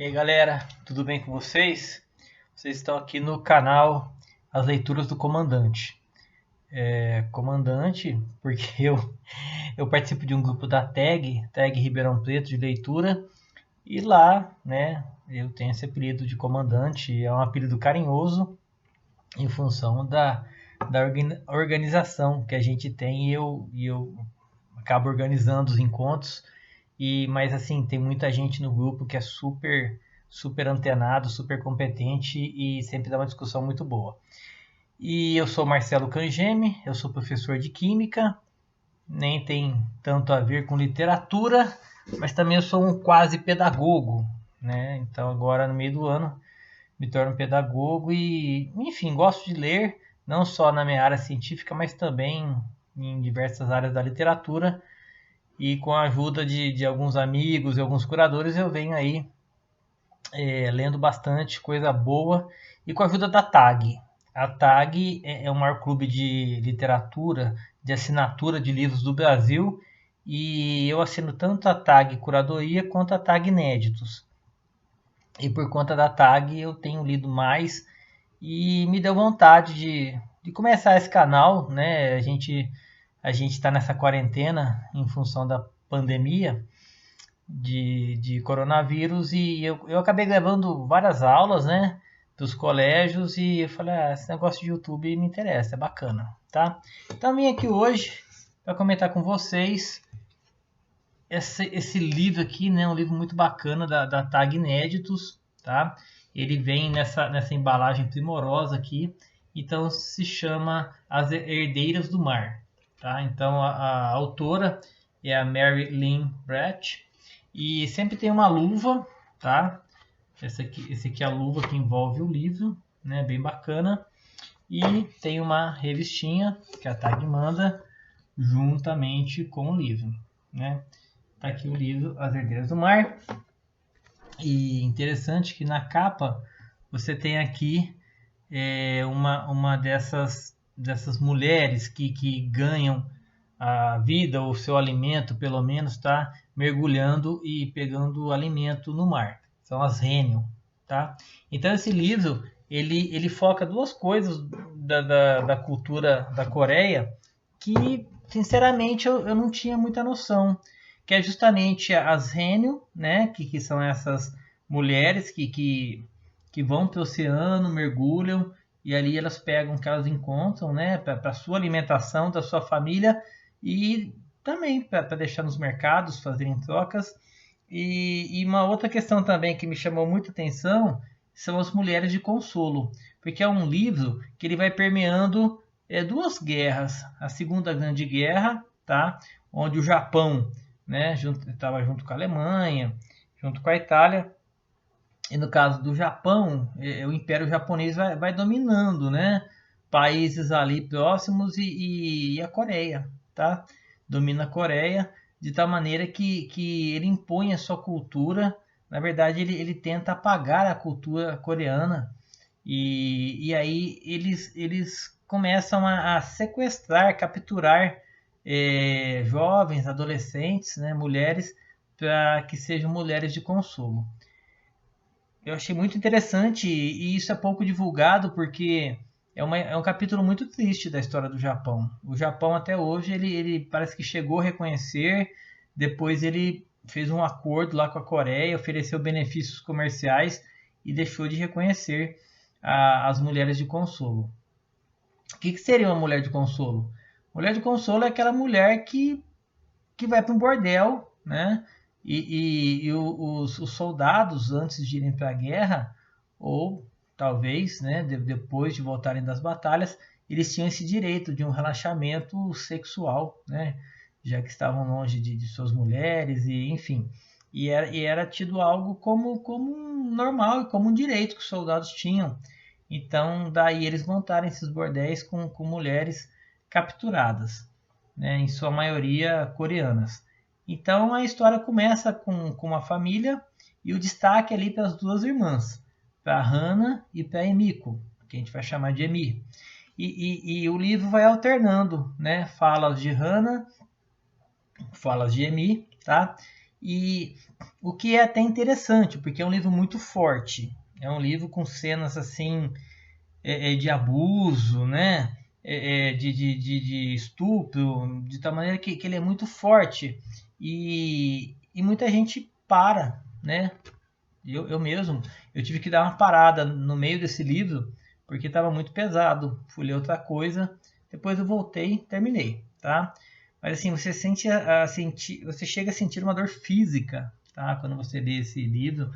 E aí galera, tudo bem com vocês? Vocês estão aqui no canal As Leituras do Comandante. Comandante, porque eu participo de um grupo da TAG Ribeirão Preto de leitura, e lá, né, eu tenho esse apelido de comandante, é um apelido carinhoso em função da organização que a gente tem e eu acabo organizando os encontros. Mas assim, tem muita gente no grupo que é super antenado, super competente e sempre dá uma discussão muito boa. E eu sou Marcelo Cangemi, eu sou professor de Química, nem tem tanto a ver com literatura, mas também eu sou um quase pedagogo, né? Então agora no meio do ano me torno pedagogo e, enfim, gosto de ler, não só na minha área científica, mas também em diversas áreas da literatura. E com a ajuda de alguns amigos e alguns curadores, eu venho aí lendo bastante coisa boa e com a ajuda da TAG. A TAG é o maior clube de literatura, de assinatura de livros do Brasil, e eu assino tanto a TAG Curadoria quanto a TAG Inéditos. E por conta da TAG eu tenho lido mais e me deu vontade de começar esse canal, né? A gente está nessa quarentena em função da pandemia de coronavírus e eu acabei gravando várias aulas, né, dos colégios e eu falei, esse negócio de YouTube me interessa, é bacana, tá? Então vim aqui hoje para comentar com vocês esse livro aqui, né, um livro muito bacana da TAG Inéditos, tá? Ele vem nessa embalagem primorosa aqui, então se chama As Herdeiras do Mar, tá? Então a autora é a Mary Lynn Brett e sempre tem uma luva, tá? Esse aqui é a luva que envolve o livro, né? Bem bacana. E tem uma revistinha que a TAG manda juntamente com o livro, né? Tá aqui o livro As Herdeiras do Mar. E interessante que na capa você tem aqui uma dessas mulheres que ganham a vida ou o seu alimento, pelo menos, tá? Mergulhando e pegando alimento no mar. São as Rênio, tá? Então esse livro ele foca duas coisas da cultura da Coreia que, sinceramente, eu não tinha muita noção, que é justamente as Rênio, né? Que são essas mulheres que vão para o oceano, mergulham e ali elas pegam o que elas encontram, né? Para sua alimentação, da sua família e também para deixar nos mercados, fazerem trocas. E uma outra questão também que me chamou muita atenção são as mulheres de consolo, porque é um livro que ele vai permeando duas guerras, a Segunda Grande Guerra, tá? Onde o Japão, né, estava junto com a Alemanha, junto com a Itália, e no caso do Japão, o Império Japonês vai dominando, né? Países ali próximos e a Coreia, tá? Domina a Coreia de tal maneira que ele impõe a sua cultura. Na verdade, ele tenta apagar a cultura coreana e aí eles começam a sequestrar, capturar jovens, adolescentes, né, mulheres, para que sejam mulheres de consolo. Eu achei muito interessante e isso é pouco divulgado porque é um capítulo muito triste da história do Japão. O Japão até hoje ele parece que chegou a reconhecer, depois ele fez um acordo lá com a Coreia, ofereceu benefícios comerciais e deixou de reconhecer as mulheres de consolo. O que seria uma mulher de consolo? Mulher de consolo é aquela mulher que vai para um bordel, né? Os soldados, antes de irem para a guerra, ou talvez, né, depois de voltarem das batalhas, eles tinham esse direito de um relaxamento sexual, né? Já que estavam longe de suas mulheres, e enfim. E era tido algo como normal e como um direito que os soldados tinham. Então, daí eles montaram esses bordéis com mulheres capturadas, né, em sua maioria coreanas. Então a história começa com uma família e o destaque ali para as duas irmãs, para Hana e para Emiko, que a gente vai chamar de Emi. E o livro vai alternando, né? Falas de Hana, falas de Emi, tá? E o que é até interessante, porque é um livro muito forte. É um livro com cenas assim de abuso, né? De estupro, de tal maneira que ele é muito forte. E muita gente para, né? Eu mesmo, eu tive que dar uma parada no meio desse livro, porque estava muito pesado. Fui ler outra coisa, depois eu voltei e terminei, tá? Mas assim, você sente você chega a sentir uma dor física, tá? Quando você lê esse livro.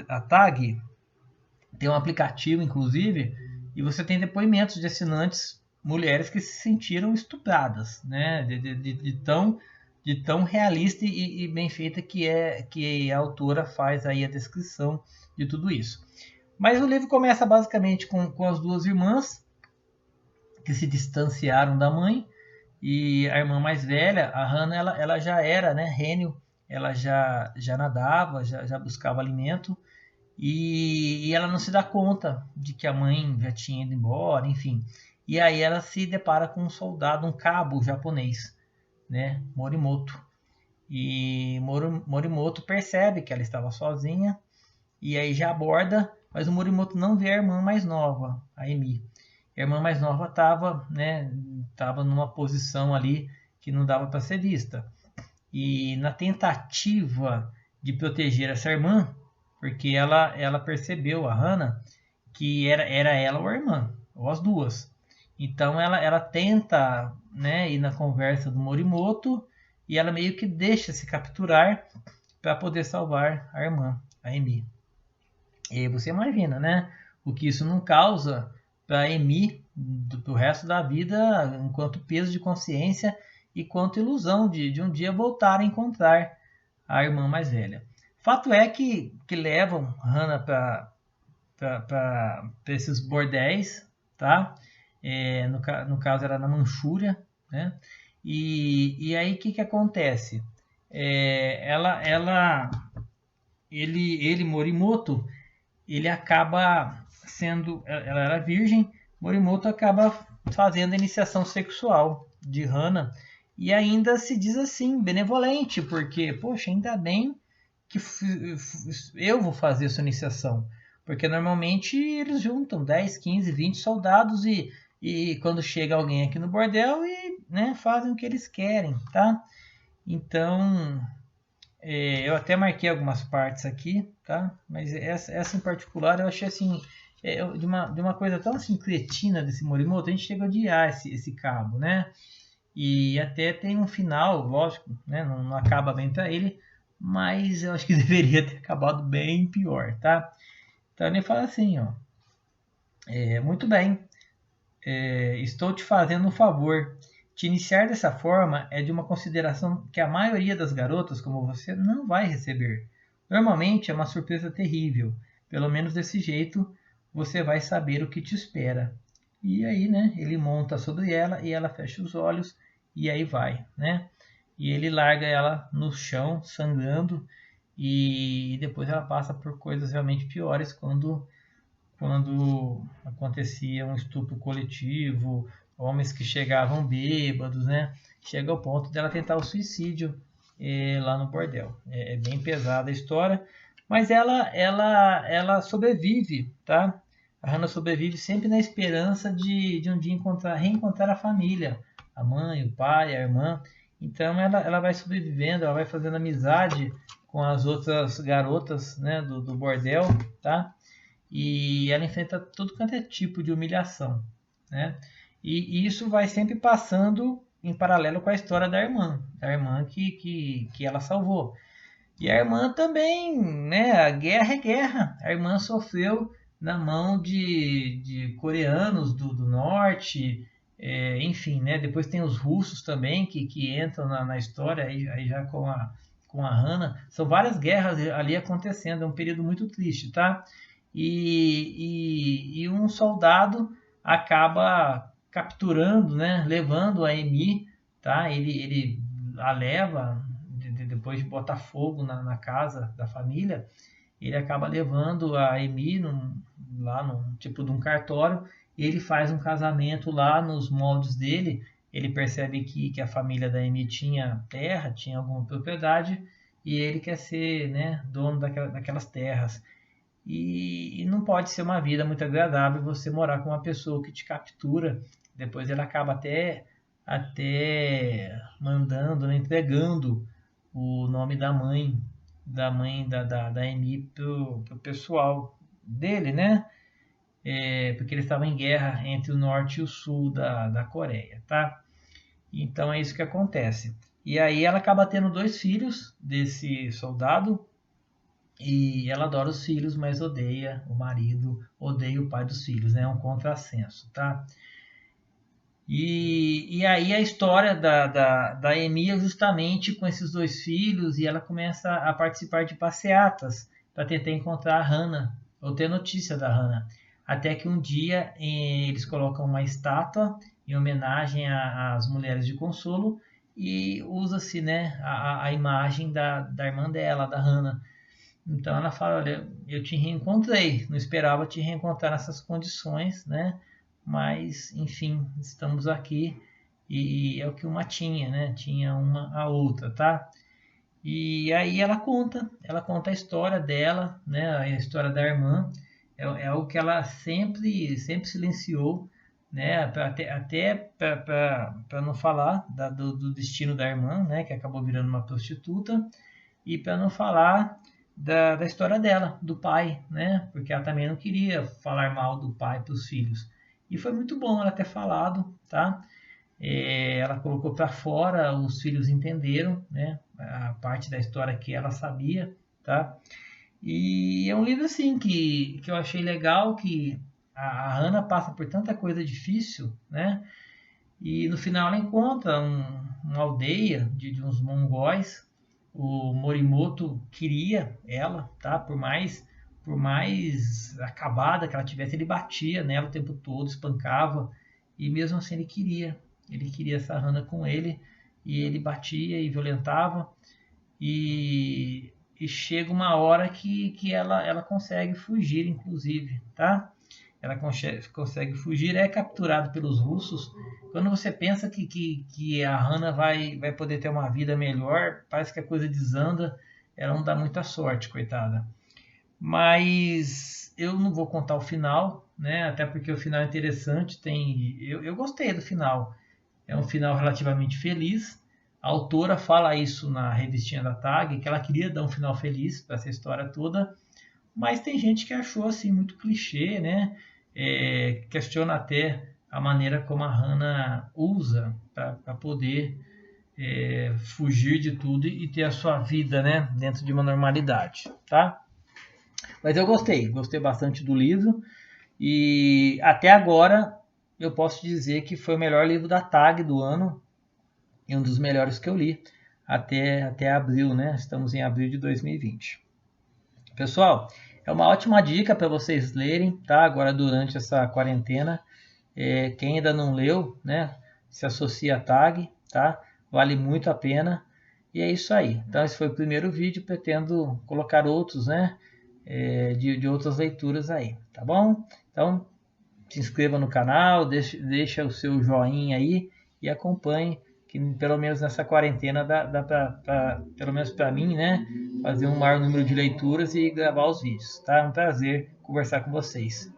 A TAG tem um aplicativo, inclusive, e você tem depoimentos de assinantes, mulheres que se sentiram estupradas, né? De tão realista e bem feita que a autora faz aí a descrição de tudo isso. Mas o livro começa basicamente com as duas irmãs que se distanciaram da mãe, e a irmã mais velha, a Hannah, ela já era, né, rênio, ela já nadava, já buscava alimento, e ela não se dá conta de que a mãe já tinha ido embora, enfim. E aí ela se depara com um soldado, um cabo japonês, né, Morimoto. E Morimoto percebe que ela estava sozinha e aí já aborda, mas o Morimoto não vê a irmã mais nova, a Emi. A irmã mais nova estava, né, tava numa posição ali que não dava para ser vista. E na tentativa de proteger essa irmã, porque ela percebeu, a Hannah, que era ela ou a irmã, ou as duas. Então ela tenta, né, ir na conversa do Morimoto e ela meio que deixa se capturar para poder salvar a irmã, a Emi. E aí você imagina, né, o que isso não causa para a Emi do resto da vida, enquanto peso de consciência e quanto ilusão de um dia voltar a encontrar a irmã mais velha. Fato é que levam Hannah para esses bordéis, tá? No caso era na Manchúria, né? E aí o que acontece? Ele Morimoto, ele acaba sendo, ela era virgem, Morimoto acaba fazendo a iniciação sexual de Hannah e ainda se diz assim, benevolente, porque, poxa, ainda bem que eu vou fazer essa iniciação. Porque normalmente eles juntam 10, 15, 20 soldados e quando chega alguém aqui no bordel e, né, fazem o que eles querem, tá? Então, eu até marquei algumas partes aqui, tá? Mas essa em particular eu achei assim, de uma coisa tão assim cretina desse Morimoto, a gente chega a odiar esse cabo, né? E até tem um final, lógico, né? Não acaba bem para ele, mas eu acho que deveria ter acabado bem pior, tá? Então ele fala assim, ó, muito bem, estou te fazendo um favor. Te iniciar dessa forma é de uma consideração que a maioria das garotas como você não vai receber. Normalmente é uma surpresa terrível. Pelo menos desse jeito você vai saber o que te espera. E aí, né, ele monta sobre ela e ela fecha os olhos e aí vai, né? E ele larga ela no chão, sangrando, e depois ela passa por coisas realmente piores quando acontecia um estupro coletivo, homens que chegavam bêbados, né? Chega ao ponto dela tentar o suicídio lá no bordel. É bem pesada a história, mas ela sobrevive, tá? A Hannah sobrevive sempre na esperança de um dia reencontrar a família, a mãe, o pai, a irmã. Então ela vai sobrevivendo, ela vai fazendo amizade com as outras garotas, né, do bordel, tá? E ela enfrenta todo quanto é tipo de humilhação, né? E isso vai sempre passando em paralelo com a história da irmã que ela salvou. E a irmã também, né? A guerra é guerra. A irmã sofreu na mão de coreanos do norte, enfim, né? Depois tem os russos também que entram na história, aí já com a Hannah. São várias guerras ali acontecendo, é um período muito triste, tá? E um soldado acaba capturando, né? Levando a Emi, tá? Ele a leva depois de botar fogo na casa da família, ele acaba levando a Emi lá num tipo de um cartório, ele faz um casamento lá nos moldes dele, ele percebe que a família da Amy tinha terra, tinha alguma propriedade, e ele quer ser, né, dono daquelas terras. E não pode ser uma vida muito agradável você morar com uma pessoa que te captura. Depois ele acaba até mandando, né, entregando o nome da Amy pro pessoal dele, né? Porque eles estavam em guerra entre o norte e o sul da Coreia, tá? Então é isso que acontece. E aí ela acaba tendo 2 filhos desse soldado, e ela adora os filhos, mas odeia o marido, odeia o pai dos filhos, né? É um contrassenso, tá? E aí a história da Amy é justamente com esses 2 filhos, e ela começa a participar de passeatas para tentar encontrar a Hannah, ou ter notícia da Hannah. Até que um dia eles colocam uma estátua em homenagem às mulheres de consolo, e usa-se, né, a imagem da irmã dela, da Hannah. Então ela fala, olha, eu te reencontrei, não esperava te reencontrar nessas condições, né? Mas, enfim, estamos aqui, e é o que uma tinha, né? Tinha uma a outra, tá? E aí ela conta a história dela, né? A história da irmã, é algo que ela sempre silenciou, né? Até para não falar do destino da irmã, né? Que acabou virando uma prostituta, e para não falar da história dela, do pai, né? Porque ela também não queria falar mal do pai para os filhos. E foi muito bom ela ter falado, tá? Ela colocou para fora, os filhos entenderam, né? A parte da história que ela sabia, tá? E é um livro assim que eu achei legal, que a Hannah passa por tanta coisa difícil, né? E no final ela encontra uma aldeia de uns mongóis. O Morimoto queria ela, tá? Por mais acabada que ela tivesse, ele batia nela o tempo todo, espancava, e mesmo assim ele queria essa Hannah com ele, e ele batia e violentava, e chega uma hora que ela consegue fugir, inclusive, tá? Ela consegue fugir, é capturada pelos russos. Quando você pensa que a Hannah vai poder ter uma vida melhor, parece que a coisa desanda, ela não dá muita sorte, coitada. Mas eu não vou contar o final, né? Até porque o final é interessante. Eu gostei do final. É um final relativamente feliz. A autora fala isso na revistinha da TAG, que ela queria dar um final feliz para essa história toda, mas tem gente que achou assim muito clichê, né? Questiona até a maneira como a Hannah usa para poder fugir de tudo e ter a sua vida, né, dentro de uma normalidade, tá? Mas eu gostei bastante do livro, e até agora eu posso dizer que foi o melhor livro da TAG do ano e um dos melhores que eu li até abril, né? Estamos em abril de 2020. Pessoal, é uma ótima dica para vocês lerem, tá? Agora durante essa quarentena. Quem ainda não leu, né? Se associa à TAG, tá? Vale muito a pena. E é isso aí. Então esse foi o primeiro vídeo. Pretendo colocar outros, né? De outras leituras aí, tá bom? Então se inscreva no canal, deixa o seu joinha aí e acompanhe, que pelo menos nessa quarentena dá pra, pelo menos para mim, né, fazer um maior número de leituras e gravar os vídeos, tá? É um prazer conversar com vocês.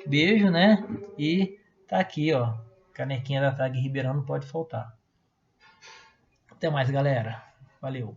Beijo, né? E tá aqui, ó, canequinha da TAG Ribeirão, não pode faltar. Até mais, galera. Valeu.